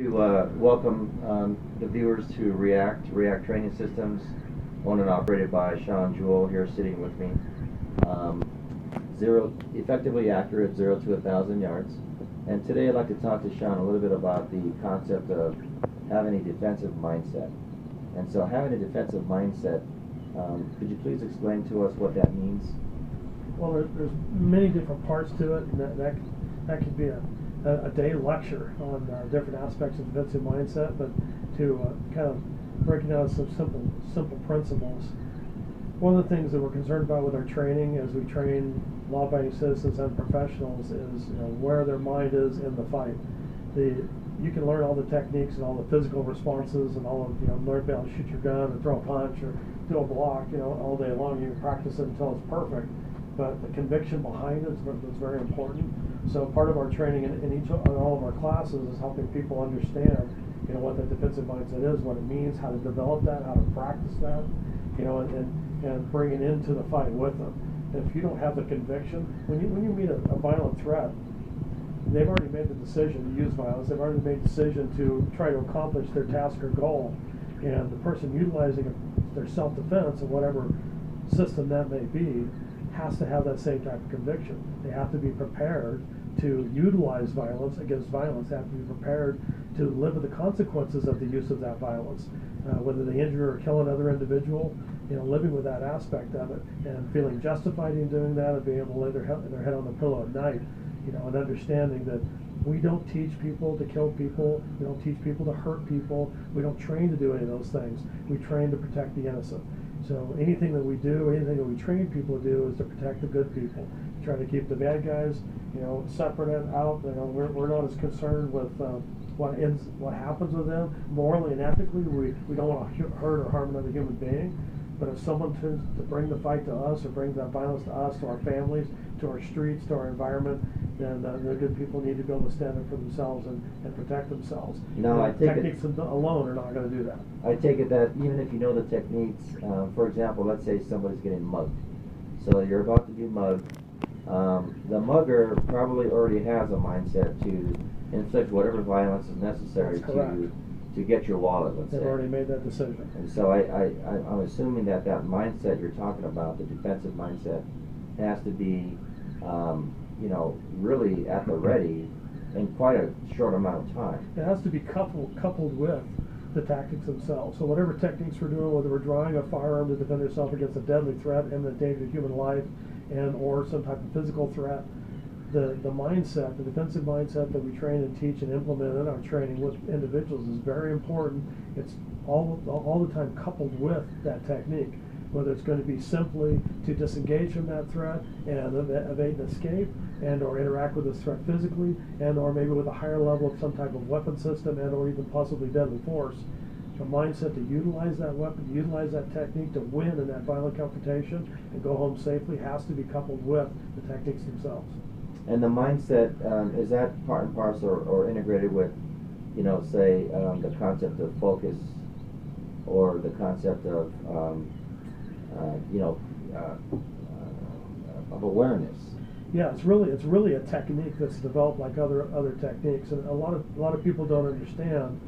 To welcome the viewers to R.E.A.C.T Training Systems, owned and operated by Sean Jewell, here sitting with me. Effectively accurate 0 to 1,000 yards. And today I'd like to talk to Sean a little bit about the concept of having a defensive mindset. And so having a defensive mindset, could you please explain to us what that means? Well, there's many different parts to it, and that could be a day lecture on different aspects of defensive mindset, but to kind of break down some simple principles. One of the things that we're concerned about with our training as we train law-abiding citizens and professionals is where their mind is in the fight. You can learn all the techniques and all the physical responses and all of learn to be able to shoot your gun or throw a punch or do a block all day long. You can practice it until it's perfect, but the conviction behind it is very important. So part of our training in all of our classes is helping people understand what that defensive mindset is, what it means, how to develop that, how to practice that, and bring it into the fight with them. If you don't have the conviction, when you meet a violent threat, they've already made the decision to use violence. They've already made the decision to try to accomplish their task or goal. And the person utilizing their self-defense, or whatever system that may be, has to have that same type of conviction. They have to be prepared to utilize violence against violence. They have to be prepared to live with the consequences of the use of that violence. Whether they injure or kill another individual, living with that aspect of it and feeling justified in doing that, and being able to lay their head on the pillow at night, and understanding that we don't teach people to kill people, we don't teach people to hurt people, we don't train to do any of those things. We train to protect the innocent. So anything that we do, anything that we train people to do is to protect the good people. Try to keep the bad guys, separate and out. We're not as concerned with what happens with them. Morally and ethically, we don't want to hurt or harm another human being. But if someone tends to bring the fight to us or bring that violence to us, to our families, to our streets, to our environment, then the good people need to be able to stand up for themselves and protect themselves. Techniques alone are not going to do that. I take it that even if you know the techniques, for example, let's say somebody's getting mugged. So you're about to be mugged. The mugger probably already has a mindset to inflict whatever violence is necessary to get your wallet, let's say. They've already made that decision. And so I'm assuming that mindset you're talking about, the defensive mindset, has to be, really at the ready in quite a short amount of time. It has to be coupled with the tactics themselves. So whatever techniques we're doing, whether we're drawing a firearm to defend ourselves against a deadly threat, imminent danger to human life, or some type of physical threat, the mindset, the defensive mindset that we train and teach and implement in our training with individuals is very important. It's all the time coupled with that technique, whether it's going to be simply to disengage from that threat and evade and escape, and or interact with this threat physically, and or maybe with a higher level of some type of weapon system, and or even possibly deadly force. A mindset to utilize that weapon, to utilize that technique to win in that violent confrontation and go home safely has to be coupled with the techniques themselves. And the mindset, is that part and parcel or integrated with, say, the concept of focus, or the concept of, of awareness? Yeah, it's really a technique that's developed like other techniques, and a lot of people don't understand.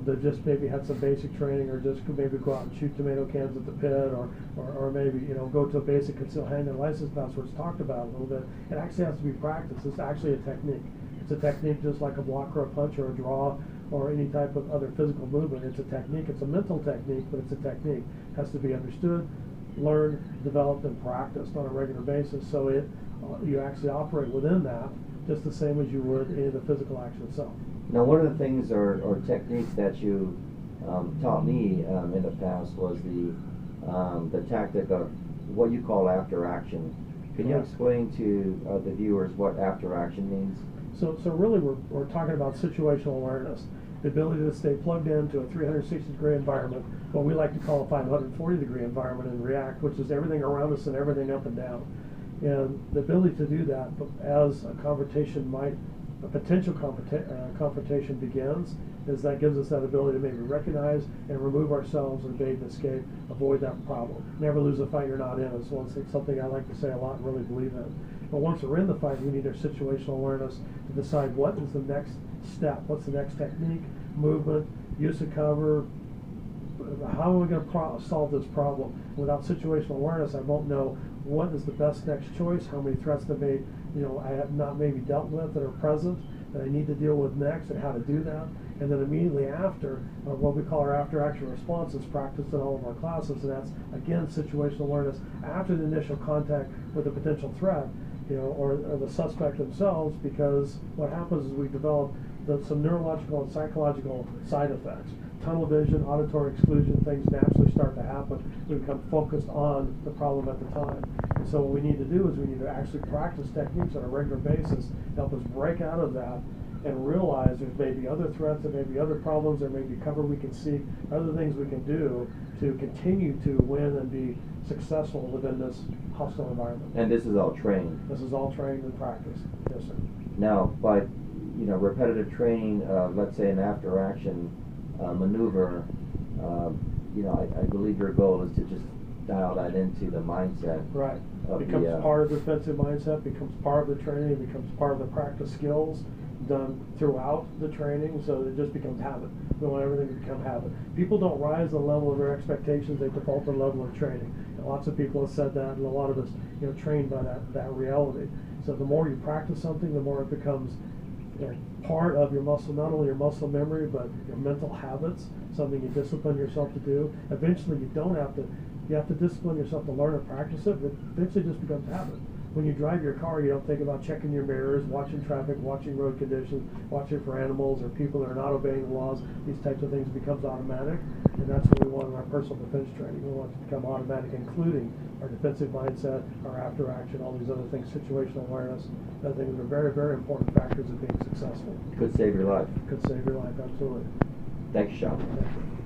They just maybe had some basic training, or just could maybe go out and shoot tomato cans at the pit, or maybe go to a basic concealed handgun license. That's what's talked about a little bit. It actually has to be practiced. It's actually a technique. It's a technique just like a block or a punch or a draw or any type of other physical movement. It's a technique. It's a mental technique, but it's a technique. It has to be understood, learned, developed, and practiced on a regular basis. So you actually operate within that just the same as you would in the physical action itself. Now, one of the things or techniques that you taught me in the past was the tactic of what you call after action. Can you explain to the viewers what after action means? So really we're talking about situational awareness, the ability to stay plugged into a 360-degree environment, what we like to call a 540-degree environment in R.E.A.C.T, which is everything around us and everything up and down. And the ability to do that as a potential confrontation begins, is that gives us that ability to maybe recognize and remove ourselves and evade and escape, avoid that problem. Never lose a fight you're not in is something I like to say a lot and really believe in. But once we're in the fight, we need our situational awareness to decide what is the next step? What's the next technique, movement, use of cover? How are we going to solve this problem? Without situational awareness, I won't know what is the best next choice, how many threats that I have not maybe dealt with that are present that I need to deal with next, and how to do that. And then immediately after, what we call our after-action response is practiced in all of our classes, and that's, again, situational awareness after the initial contact with a potential threat, or the suspect themselves, because what happens is we develop some neurological and psychological side effects. Tunnel vision, auditory exclusion, things naturally start to happen. We become focused on the problem at the time. And so what we need to do is we need to actually practice techniques on a regular basis to help us break out of that and realize there may be other threats, there may be other problems, there may be cover we can seek, other things we can do to continue to win and be successful within this hostile environment. And this is all trained. This is all trained and practiced. Yes, sir. Now, by repetitive training, let's say an after-action maneuver, I believe your goal is to just dial that into the mindset. Right. Becomes part of the defensive mindset, becomes part of the training, becomes part of the practice skills done throughout the training, so it just becomes habit. We want everything to become habit. People don't rise the level of their expectations, they default to the level of training. And lots of people have said that, and a lot of us trained by that reality. So the more you practice something, the more it becomes part of your muscle, not only your muscle memory, but your mental habits, something you discipline yourself to do. Eventually you have to discipline yourself to learn and practice it, but eventually it just becomes habit. When you drive your car, you don't think about checking your mirrors, watching traffic, watching road conditions, watching for animals or people that are not obeying the laws. These types of things becomes automatic, and that's what we want in our personal defense training. We want it to become automatic, including our defensive mindset, our after action, all these other things, situational awareness. I think are very, very important factors of being successful. Could save your life. Could save your life, absolutely. Thank you, Sean. Thank you.